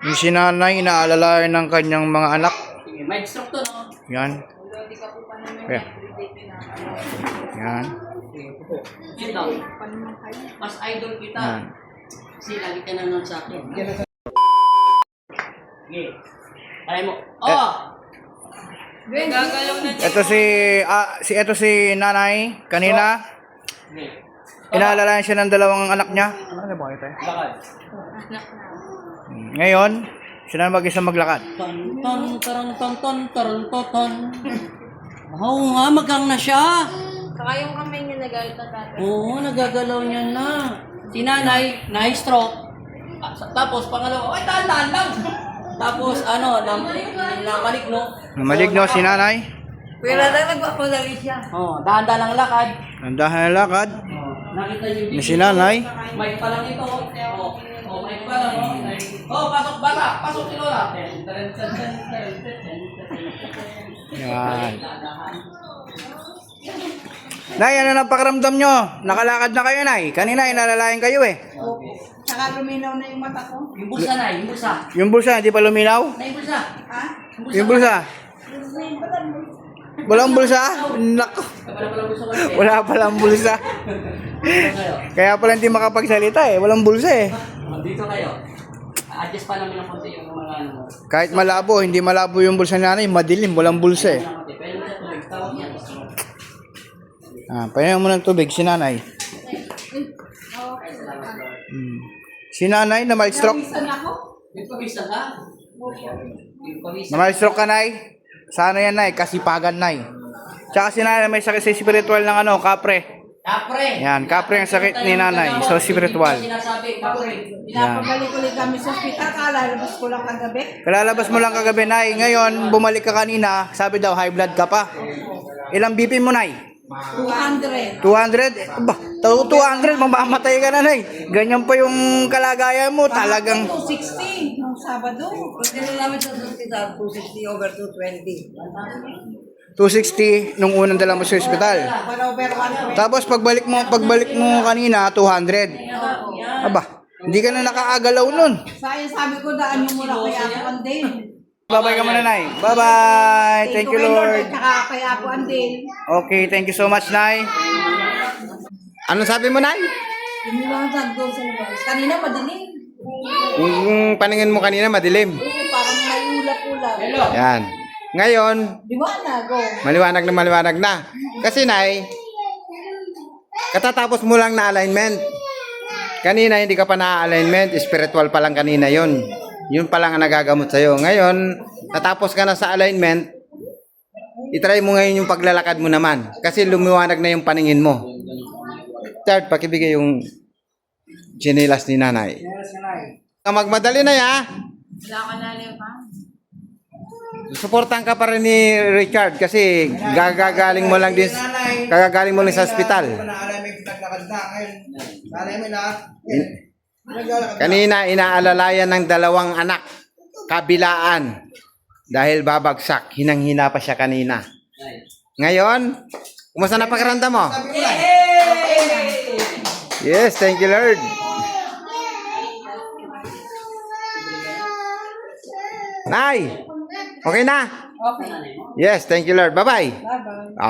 Yung si nanay, inaalalayan ng kanyang mga anak. May stroke to, no? Yan. Yan. Yan. Yun daw. Mas idol kita. Yan. Kasi lagi ka nanonood sa akin. Okay. Kaya mo. Oh! Gagalaw na niya. Ito si nanay kanina. Okay. Inaalalayan siya ng dalawang anak niya. Ano ba ito? Lakad. Ngayon, siya na mag-isa maglakad. Ton, ton, tarang, ton, ton, tarang, ton, ton. Oo nga, magang na siya. Saka yung kamay niya nagalit na tatay. Oo, nagagalaw niya na. Si nanay, na-stroke. Tapos, pangalawa, ay, tahan lang. Tapos, namaligno. Maligno si nanay. Kuya Rada, nagpapadali siya. Oo, dahan-dahan lang lakad. Nandahan na lakad. Nakita niyo Ni si nanay. Mic pa lang ito. Mic pa lang. Pasok bata. Pasok si Lola. Yan. Nay, ano na pakiramdam nyo? Nakalakad na kayo, nay. Kanina, inalalayan kayo eh. Saka luminaw na yung mata ko. Yung bulsa na, yung bulsa. Yung bulsa, hindi pa luminaw? Na yung bulsa. Ha? Yung bulsa? Walang bulsa? Nako. Wala palang bulsa. Kaya pala hindi makapagsalita eh. Walang bulsa eh. Dito kayo. Adjust pa namin ng konti yung mga ano. Kahit malabo, hindi malabo yung bulsa ni nanay. Madilim, walang bulsa eh. Pwede mo sa tubig. Tawag niya. Pahinga mo ng tubig, si nanay. Si nanay na stroke. Nawisan ako. Yung pabisa ka? Yung pabisa. Na stroke ka, nay. Sana yan, nay. Kasipagan, nay. Tsaka si nanay may sakit sa spiritual ng kapre. Kapre. Yan, kapre ang sakit ni nanay. So, spiritual. Sinasabi, kapre. Pinapagaling ulit kami sa ospital. Kalalabas ko lang kagabi. Kalalabas mo lang kagabi, nay. Ngayon, bumalik ka kanina. Sabi daw, high blood ka pa. Ilang BP mo, nay? 200. 200? Ba, 200, mamamatay ka na, nay. Ganyan pa yung kalagayan mo. Talagang 260 nung Sabado. Pagka namin sa hospital, 260 over 220. 260 nung unang dala mo sa ospital. Para over 120. Tapos pagbalik mo kanina 200. Aba, hindi ka na nakaagalaw nun. Sayang sabi ko daan yung mula kay Apo Andel. Bye-bye ka muna, nay. Bye-bye. Thank you, Lord. At saka kay Apo Andel. Okay, thank you so much, nay. Ano sabi mo, nay? Iniwasan doon sa labas. Kanina madilim. Yung paningin mo kanina madilim. Parang may ulap-ulap. Yan. Ngayon, Liwanag oh. maliwanag na. Kasi, nay, katatapos mo lang na alignment. Kanina, hindi ka pa na-alignment. Spiritual pa lang kanina yon. Yun pa lang ang nagagamot sa'yo. Ngayon, natapos ka na sa alignment, itry mo ngayon yung paglalakad mo naman. Kasi lumiwanag na yung paningin mo. Third, pakibigay yung chinelas ni nanay. Magmadali na ya. Wala ka na pa. Suportahan ka pa rin ni Richard kasi gagagaling mo lang sa ospital. Kanina inaalalayan ng dalawang anak kabilaan dahil babagsak. Hinang-hina pa siya kanina. Ngayon, kumusta na pakiramdam mo? Yes, thank you, Lord. Nay, okay na? Okay. Yes, thank you, Lord. Bye-bye. Bye-bye.